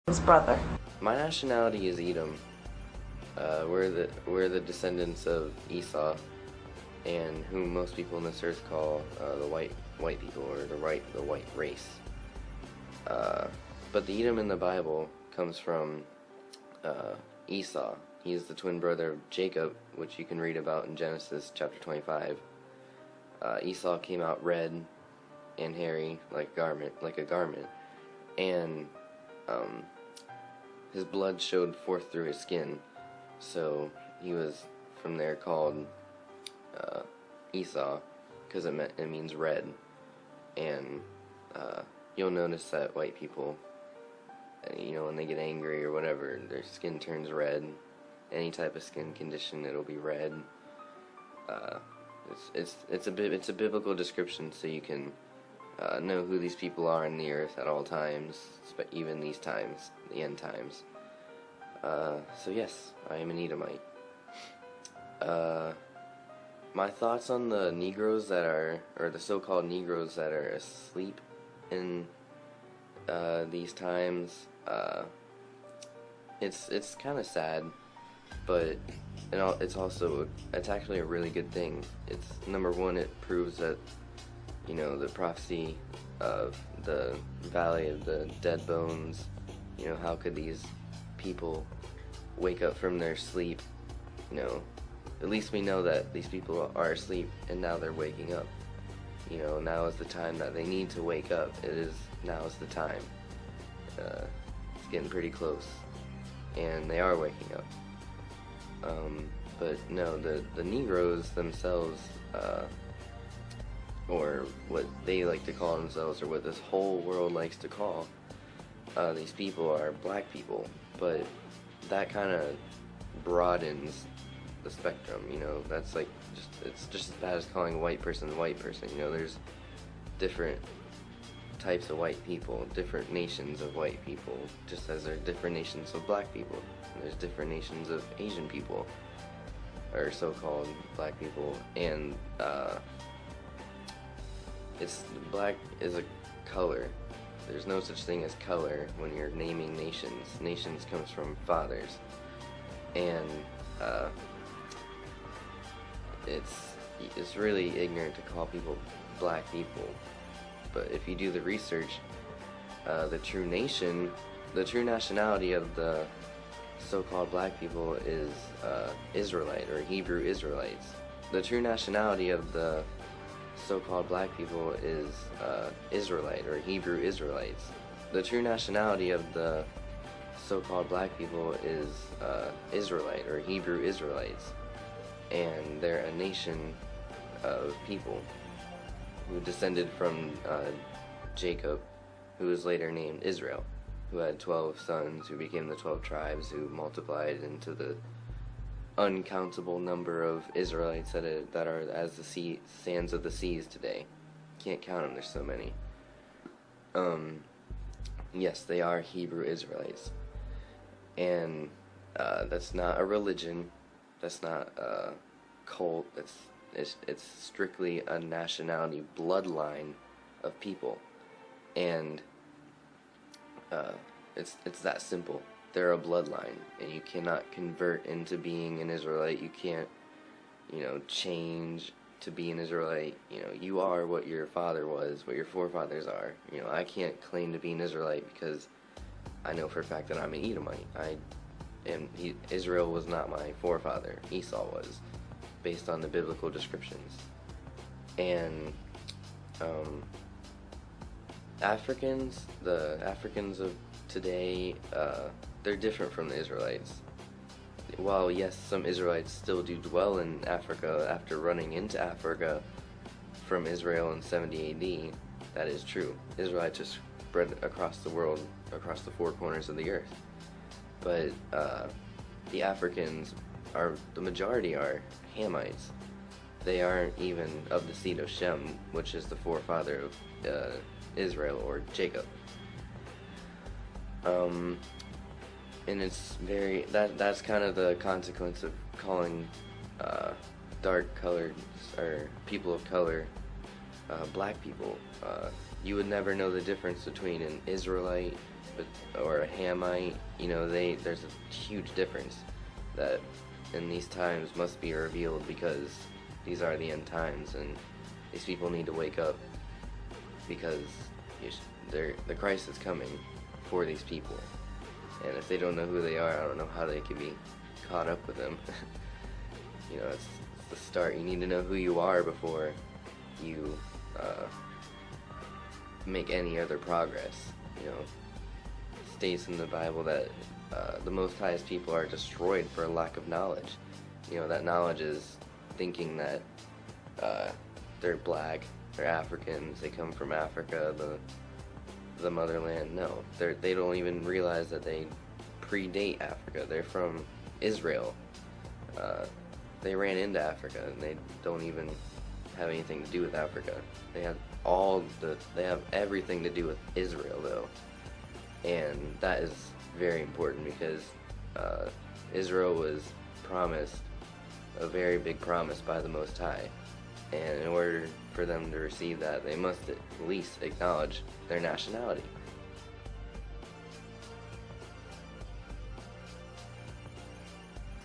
his brother. My nationality is Edom. We're the descendants of Esau, and whom most people on this earth call the white people, or the white race. But the Edom in the Bible comes from Esau. He is the twin brother of Jacob, which you can read about in Genesis chapter 25. Esau came out red and hairy like a garment, and his blood showed forth through his skin, so he was from there called Esau, because it means red. And you'll notice that white people, when they get angry or whatever, their skin turns red. Any type of skin condition, it'll be red. It's a biblical description, so you can know who these people are in the earth at all times, even these times, the end times. So yes, I am an Edomite. My thoughts on the Negroes or the so-called Negroes that are asleep in these times, it's kind of sad, but it's actually a really good thing. It's, number one, it proves that the prophecy of the Valley of the Dead Bones, how could these people wake up from their sleep? At least we know that these people are asleep and now they're waking up. Now is the time that they need to wake up. Now is the time. It's getting pretty close, and they are waking up. But no, the Negroes themselves, or what they like to call themselves, or what this whole world likes to call these people, are black people. But that kind of broadens the spectrum. That's like it's just as bad as calling a white person a white person. There's different types of white people, different nations of white people, just as there are different nations of black people. There's different nations of Asian people, or so-called black people, and black is a color. There's no such thing as color when you're naming nations. Nations comes from fathers, and it's really ignorant to call people black people. But if you do the research, the true nationality of the so-called black people is Israelite, or Hebrew Israelites. The true nationality of the so-called black people is Israelite, or Hebrew Israelites. The true nationality of the so-called black people is Israelite, or Hebrew Israelites. And they're a nation of people who descended from Jacob, who was later named Israel, who had 12 sons who became the 12 tribes, who multiplied into the uncountable number of Israelites that are as the sands of the seas today. Can't count them, there's so many. Yes, they are Hebrew Israelites. And that's not a religion, that's not a cult, it's strictly a nationality bloodline of people. And it's that simple. They're a bloodline, and you cannot convert into being an Israelite. You can't, change to be an Israelite. You are what your father was, what your forefathers are. I can't claim to be an Israelite because I know for a fact that I'm an Edomite. Israel was not my forefather. Esau was, based on the biblical descriptions. And the Africans of today, they're different from the Israelites. While yes, some Israelites still do dwell in Africa after running into Africa from Israel in 70 AD, that is true. Israelites are spread across the world, across the four corners of the earth. But the Africans the majority are Hamites. They aren't even of the seed of Shem, which is the forefather of Israel, or Jacob. And it's that's kind of the consequence of calling dark colored, or people of color, black people. You would never know the difference between an Israelite or a Hamite, there's a huge difference that in these times must be revealed, because these are the end times, and these people need to wake up, because the Christ is coming for these people, and if they don't know who they are, I don't know how they can be caught up with them. It's the start. You need to know who you are before you make any other progress. It states in the Bible that the Most High's people are destroyed for a lack of knowledge. That knowledge is thinking that they're black, they're Africans, they come from Africa, the motherland. No, they don't even realize that they predate Africa. They're from Israel. They ran into Africa, and they don't even have anything to do with Africa. They have everything to do with Israel, though, and that is very important, because Israel was promised a very big promise by the Most High, and in order for them to receive that, they must at least acknowledge their nationality.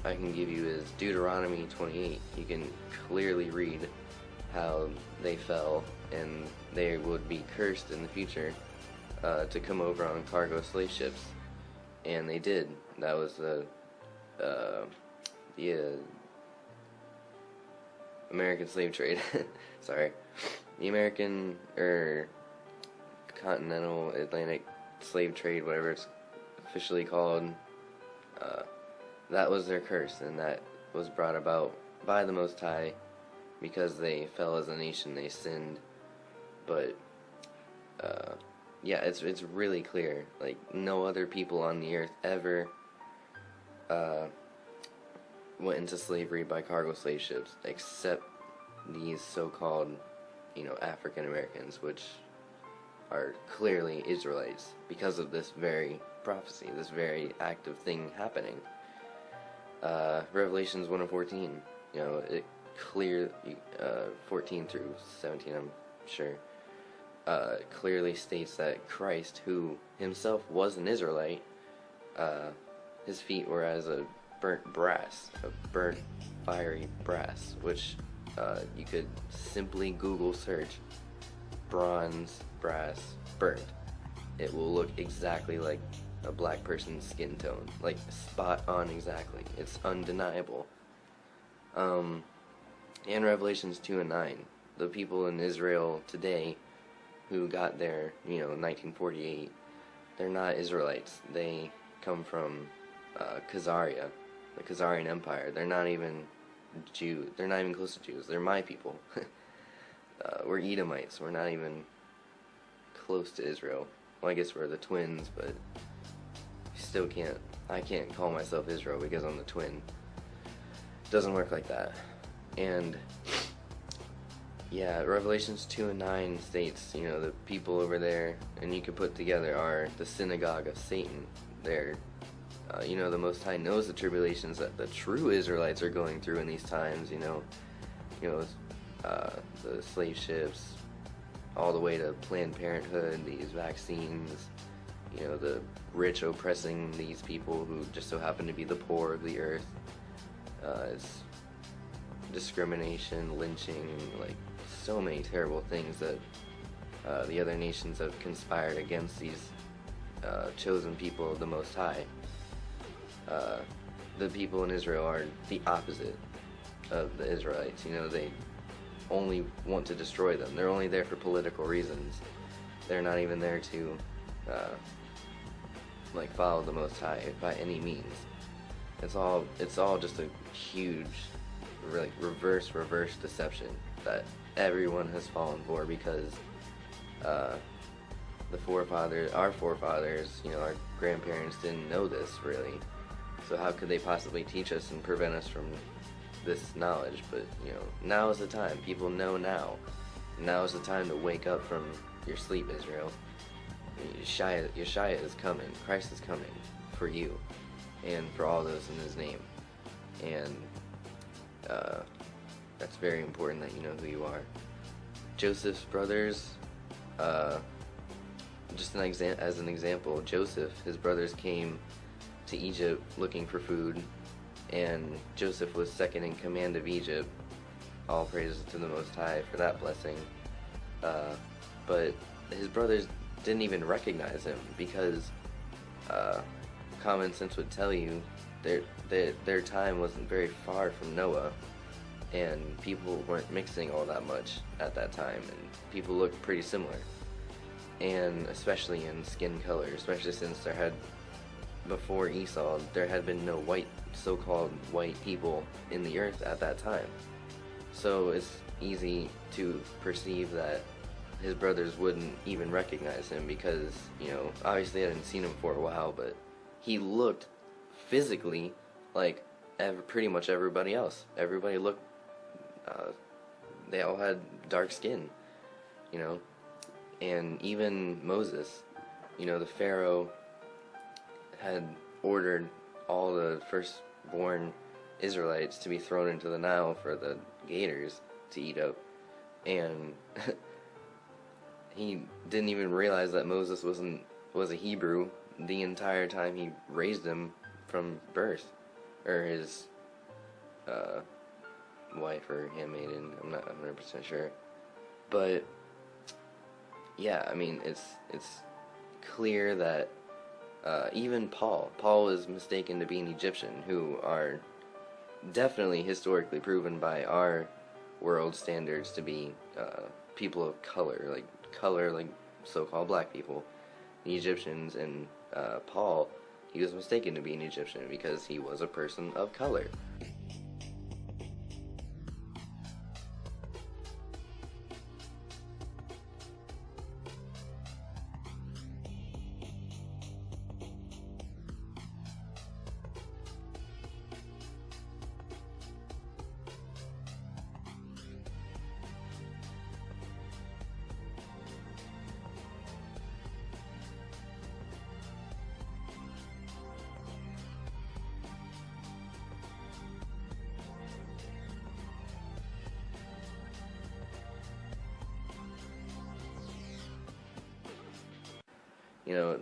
I can give you is Deuteronomy 28. You can clearly read how they fell, and they would be cursed in the future to come over on cargo slave ships, and they did. That was the American slave trade. Sorry, the American continental Atlantic slave trade, whatever it's officially called. That was their curse, and that was brought about by the Most High because they fell as a nation. They sinned, but yeah, it's really clear. Like, no other people on the earth ever went into slavery by cargo slave ships, except these so-called, African Americans, which are clearly Israelites because of this very prophecy, this very active thing happening. Revelations 1 and 14, it clear 14 through 17, I'm sure, clearly states that Christ, who himself was an Israelite, his feet were as a burnt brass, a burnt fiery brass, which you could simply Google search bronze, brass, burnt. It will look exactly like a black person's skin tone, like spot on exactly. It's undeniable. In Revelations 2 and 9, the people in Israel today who got there, in 1948, they're not Israelites. They come from Khazaria, the Khazarian Empire. They're not even Jews. They're not even close to Jews. They're my people. We're Edomites. We're not even close to Israel. Well, I guess we're the twins, but still I can't call myself Israel because I'm the twin. It doesn't work like that. And yeah, Revelations 2 and 9 states, the people over there, and you can put together, are the synagogue of Satan. They're, the Most High knows the tribulations that the true Israelites are going through in these times, the slave ships, all the way to Planned Parenthood, these vaccines, the rich oppressing these people who just so happen to be the poor of the earth. It's discrimination, lynching, like so many terrible things that the other nations have conspired against these chosen people of the Most High. The people in Israel are the opposite of the Israelites. They only want to destroy them. They're only there for political reasons. They're not even there to follow the Most High by any means. It's all just a huge reverse deception that everyone has fallen for, because our forefathers, our grandparents didn't know this really. So how could they possibly teach us and prevent us from this knowledge? But now is the time. People know now. Now is the time to wake up from your sleep, Israel. Yeshua is coming. Christ is coming for you and for all those in his name. And that's very important that you know who you are. Joseph's brothers, just as an example, Joseph, his brothers came to Egypt looking for food, and Joseph was second in command of Egypt. All praises to the Most High for that blessing. But his brothers didn't even recognize him because common sense would tell you their time wasn't very far from Noah, and people weren't mixing all that much at that time, and people looked pretty similar, and especially in skin color, especially since before Esau, there had been no so-called white people in the earth at that time. So it's easy to perceive that his brothers wouldn't even recognize him because, obviously I hadn't seen him for a while, but he looked physically like pretty much everybody else. Everybody looked, they all had dark skin, and even Moses, the Pharaoh had ordered all the firstborn Israelites to be thrown into the Nile for the gators to eat up, and he didn't even realize that Moses was a Hebrew the entire time he raised him from birth, or his wife or handmaiden. I'm not 100% sure, but yeah, I mean it's clear that even Paul is mistaken to be an Egyptian, who are definitely historically proven by our world standards to be people of color, like so-called black people. The Egyptians, and Paul, he was mistaken to be an Egyptian because he was a person of color.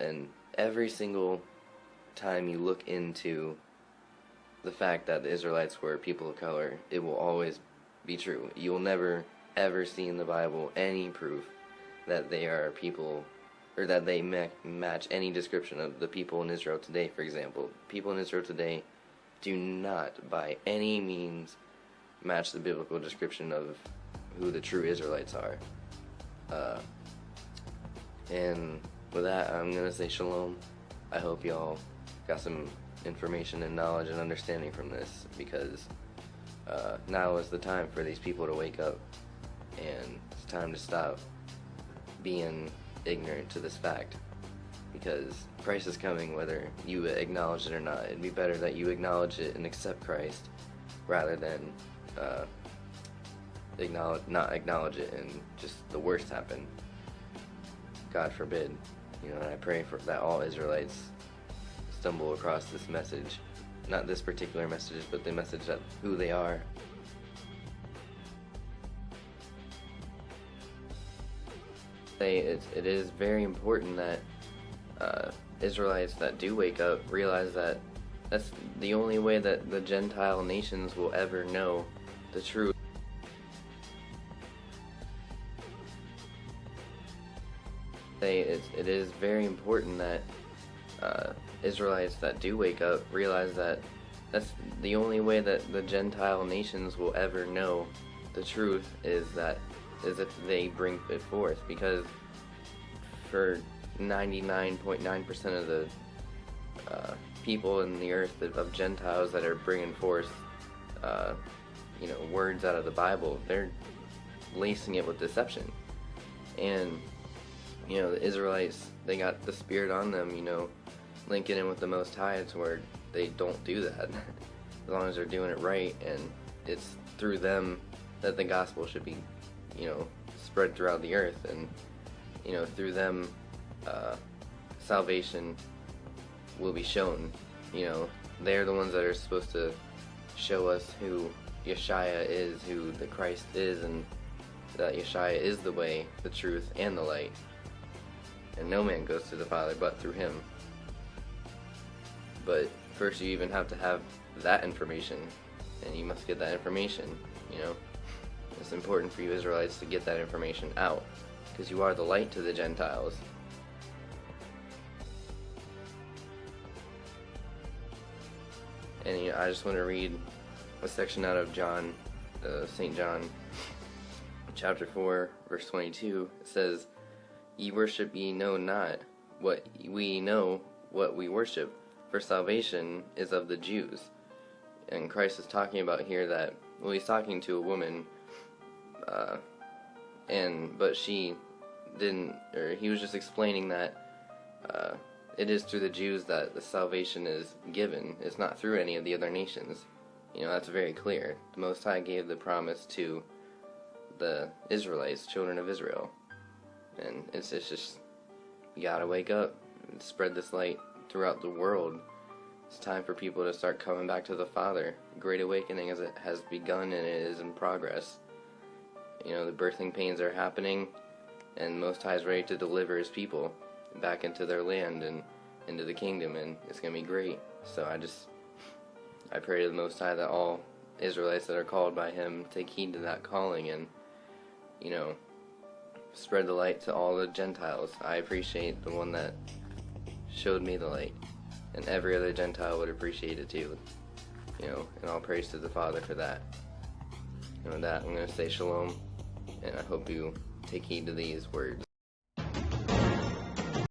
And every single time you look into the fact that the Israelites were people of color, it will always be true. You will never, ever see in the Bible any proof that they are people, or that they match any description of the people in Israel today, for example. People in Israel today do not, by any means, match the biblical description of who the true Israelites are. And with that, I'm going to say shalom. I hope y'all got some information and knowledge and understanding from this, because now is the time for these people to wake up, and it's time to stop being ignorant to this fact, because Christ is coming whether you acknowledge it or not. It'd be better that you acknowledge it and accept Christ rather than not acknowledge it and just the worst happen. God forbid. And I pray that all Israelites stumble across this message. Not this particular message, but the message that who they are. It is very important that Israelites that do wake up realize that that's the only way that the Gentile nations will ever know the truth. It is very important that Israelites that do wake up realize that that's the only way that the Gentile nations will ever know the truth is if they bring it forth, because for 99.9% of the people in the earth of Gentiles that are bringing forth words out of the Bible, they're lacing it with deception. And the Israelites, they got the Spirit on them, linking in with the Most High to where they don't do that, as long as they're doing it right, and it's through them that the gospel should be, spread throughout the earth, and, through them, salvation will be shown. They're the ones that are supposed to show us who Yeshua is, who the Christ is, and that Yeshua is the way, the truth, and the light. and no man goes to the Father but through him. But first you even have to have that information, and you must get that information, you know. It's important for you Israelites to get that information out, because you are the light to the Gentiles. And I just want to read a section out of John, St. John, chapter 4, verse 22. It says, "Ye worship ye know not what we know what we worship, for salvation is of the Jews." And Christ is talking about here that, well, he's talking to a woman, but she didn't, or he was just explaining that it is through the Jews that the salvation is given. It's not through any of the other nations. You know, that's very clear. The Most High gave the promise to the Israelites, children of Israel. And it's just, you gotta wake up and spread this light throughout the world. It's time for people to start coming back to the Father. Great awakening has begun, and it is in progress. You know, the birthing pains are happening, and Most High is ready to deliver his people back into their land and into the kingdom, and it's going to be great. So I pray to the Most High that all Israelites that are called by him take heed to that calling and, you know, spread the light to all the Gentiles. I appreciate the one that showed me the light, and every other Gentile would appreciate it too. You know, and all praise to the Father for that. And with that, I'm going to say shalom, and I hope you take heed to these words.